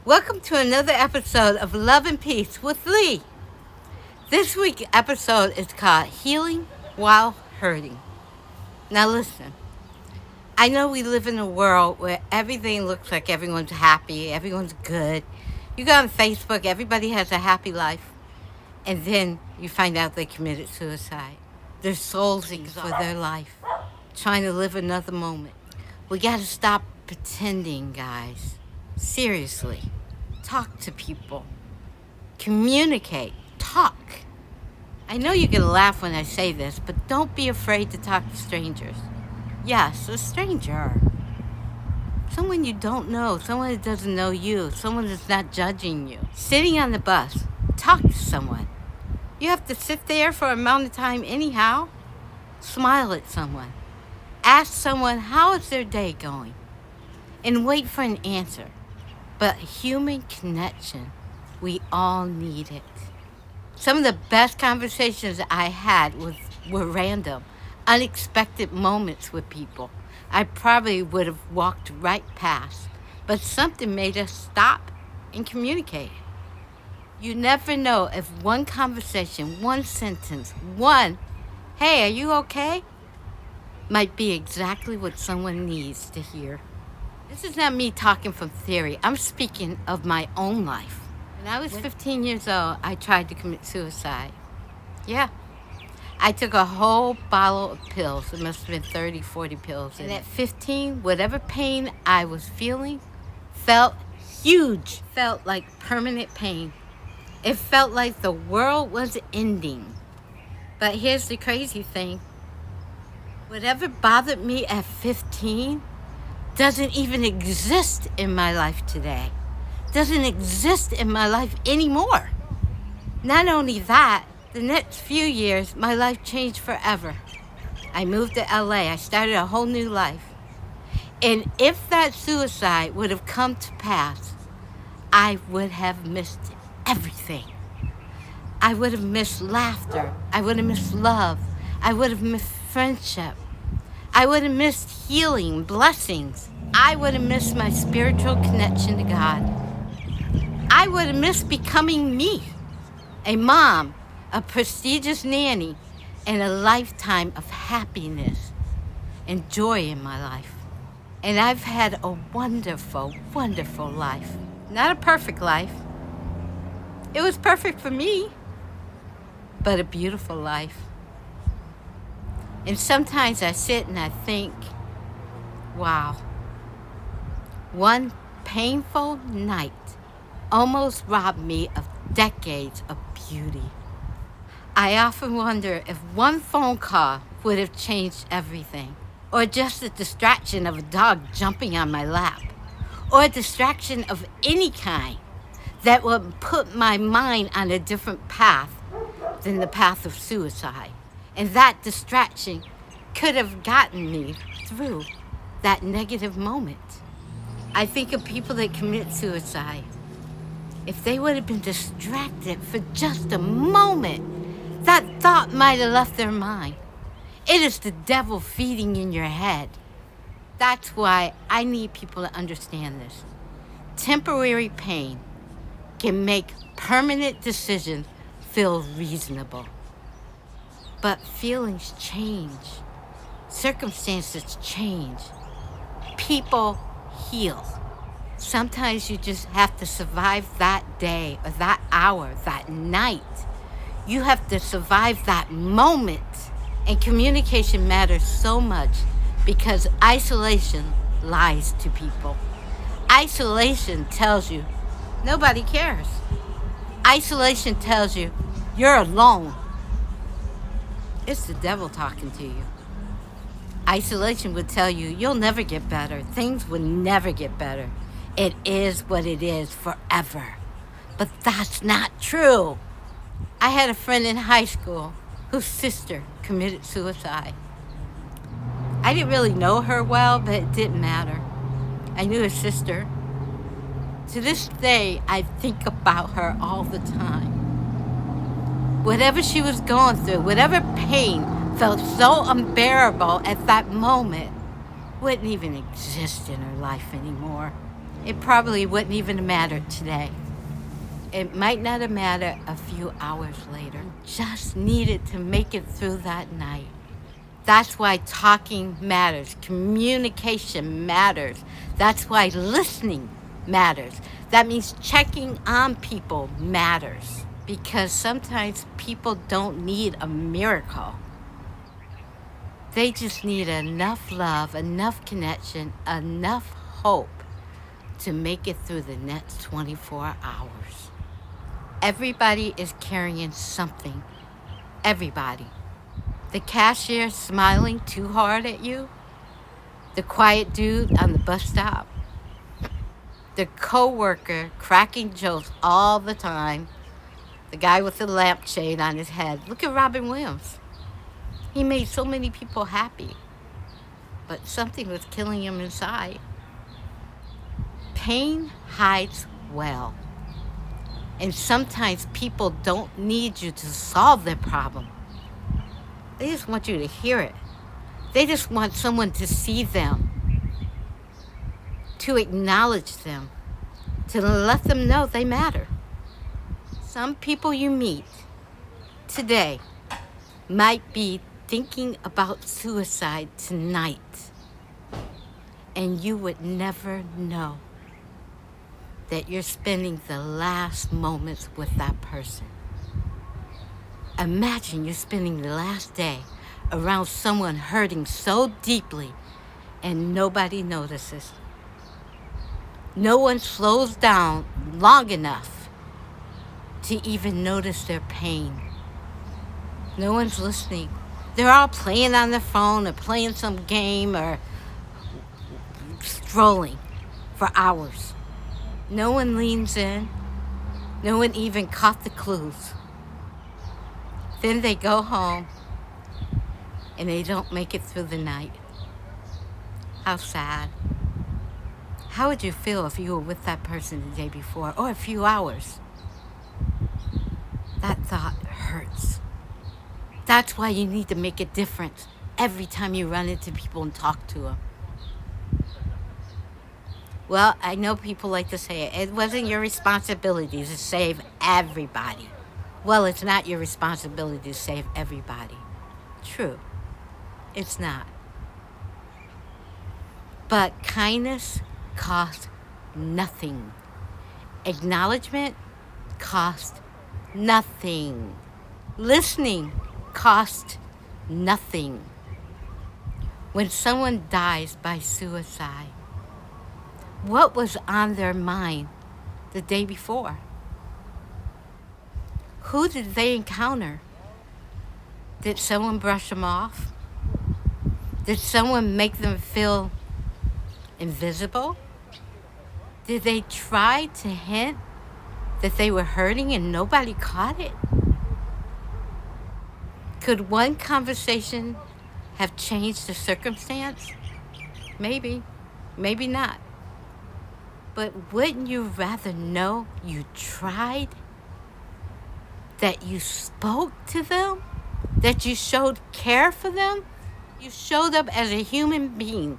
Welcome to another episode of Love and Peace with Lee. This week's episode is called Healing While Hurting. Now listen, I know we live in a world where everything looks like everyone's happy, everyone's good. You go on Facebook, everybody has a happy life, and then you find out they committed suicide. Their souls for their life, trying to live another moment. We gotta stop pretending, guys. Seriously. Talk to people. Communicate. Talk. I know you're going to laugh when I say this, but don't be afraid to talk to strangers. Yes, a stranger. Someone you don't know, someone that doesn't know you, someone that's not judging you. Sitting on the bus, talk to someone. You have to sit there for an amount of time anyhow. Smile at someone. Ask someone how is their day going, and wait for an answer. But human connection, we all need it. Some of the best conversations I had were random, unexpected moments with people I probably would have walked right past, but something made us stop and communicate. You never know if one conversation, one sentence, hey, are you okay, might be exactly what someone needs to hear. This is not me talking from theory. I'm speaking of my own life. When I was 15 years old, I tried to commit suicide. Yeah. I took a whole bottle of pills. It must have been 30, 40 pills. And at 15, whatever pain I was feeling felt huge. Felt like permanent pain. It felt like the world was ending. But here's the crazy thing. Whatever bothered me at 15 doesn't even exist in my life today. Doesn't exist in my life anymore. Not only that, the next few years, my life changed forever. I moved to LA. I started a whole new life. And if that suicide would have come to pass, I would have missed everything. I would have missed laughter. I would have missed love. I would have missed friendship. I would have missed healing, blessings. I would have missed my spiritual connection to God. I would have missed becoming me, a mom, a prestigious nanny, and a lifetime of happiness and joy in my life. And I've had a wonderful, wonderful life. Not a perfect life. It was perfect for me, but a beautiful life. And sometimes I sit and I think, wow, one painful night almost robbed me of decades of beauty. I often wonder if one phone call would have changed everything, or just a distraction of a dog jumping on my lap, or a distraction of any kind that would put my mind on a different path than the path of suicide. And that distraction could have gotten me through that negative moment. I think of people that commit suicide. If they would have been distracted for just a moment, that thought might have left their mind. It is the devil feeding in your head. That's why I need people to understand this. Temporary pain can make permanent decisions feel reasonable. But feelings change. Circumstances change. People heal. Sometimes you just have to survive that day or that hour, that night. You have to survive that moment. And communication matters so much because isolation lies to people. Isolation tells you nobody cares. Isolation tells you you're alone. It's the devil talking to you. Isolation would tell you you'll never get better. Things will never get better. It is what it is forever. But that's not true. I had a friend in high school whose sister committed suicide. I didn't really know her well, but it didn't matter. I knew her sister. To this day, I think about her all the time. Whatever she was going through, whatever pain felt so unbearable at that moment, wouldn't even exist in her life anymore. it probably wouldn't even matter today. It might not have mattered a few hours later. Just needed to make it through that night. That's why talking matters. Communication matters. That's why listening matters. That means checking on people matters. Because sometimes people don't need a miracle. They just need enough love, enough connection, enough hope to make it through the next 24 hours. Everybody is carrying something. Everybody. The cashier smiling too hard at you. The quiet dude on the bus stop. The coworker cracking jokes all the time. The guy with the lampshade on his head. Look at Robin Williams. He made so many people happy. But something was killing him inside. Pain hides well. And sometimes people don't need you to solve their problem. They just want you to hear it. They just want someone to see them, to acknowledge them, to let them know they matter. Some people you meet today might be thinking about suicide tonight, and you would never know that you're spending the last moments with that person. Imagine you're spending the last day around someone hurting so deeply and nobody notices. No one slows down long enough to even notice their pain. No one's listening. They're all playing on their phone or playing some game or strolling for hours. No one leans in. No one even caught the clues. Then they go home and they don't make it through the night. How sad. How would you feel if you were with that person the day before or a few hours? That thought hurts. That's why you need to make a difference every time you run into people and talk to them. Well, I know people like to say it wasn't your responsibility to save everybody. Well, it's not your responsibility to save everybody. True, it's not. But kindness costs nothing. Acknowledgement costs nothing. Listening costs nothing. When someone dies by suicide, what was on their mind the day before? Who did they encounter? Did someone brush them off? Did someone make them feel invisible? Did they try to hint that they were hurting and nobody caught it? Could one conversation have changed the circumstance? Maybe, maybe not. But wouldn't you rather know you tried? That you spoke to them? That you showed care for them? You showed up as a human being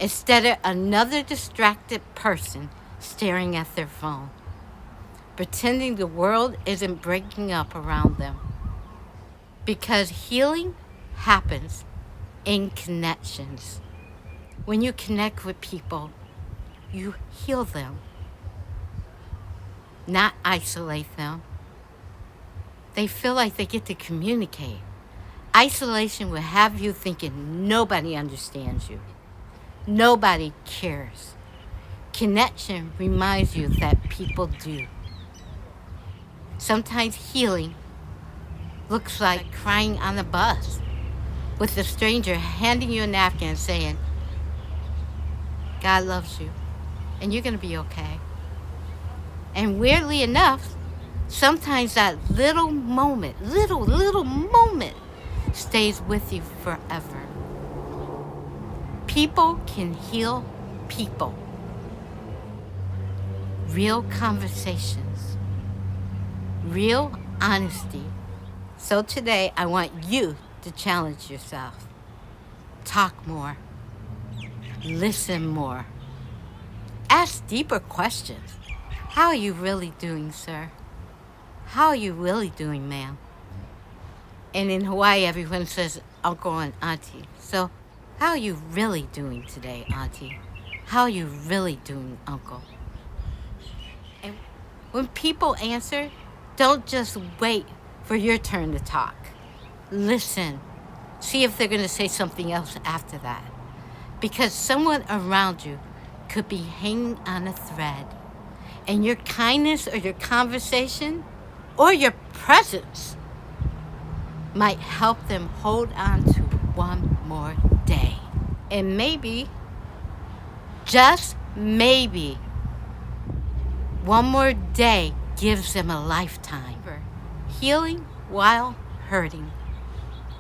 instead of another distracted person staring at their phone, pretending the world isn't breaking up around them. Because healing happens in connections. When you connect with people, you heal them, not isolate them. They feel like they get to communicate. Isolation will have you thinking nobody understands you. Nobody cares. Connection reminds you that people do. Sometimes healing looks like crying on the bus with a stranger handing you a napkin and saying, God loves you and you're going to be okay. And weirdly enough, sometimes that little moment stays with you forever. People can heal people. Real conversations. Real honesty. So today, I want you to challenge yourself. Talk more. Listen more. Ask deeper questions. How are you really doing, sir? How are you really doing, ma'am? And in Hawaii, everyone says uncle and auntie. So, how are you really doing today, auntie? How are you really doing, uncle? And when people answer, don't just wait for your turn to talk. Listen. See if they're going to say something else after that. Because someone around you could be hanging on a thread. And your kindness or your conversation or your presence might help them hold on to one more day. And maybe, just maybe, one more day gives them a lifetime. Healing while hurting.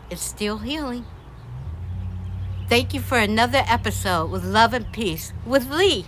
It's still healing. Thank you for another episode with Love and Peace with Lee.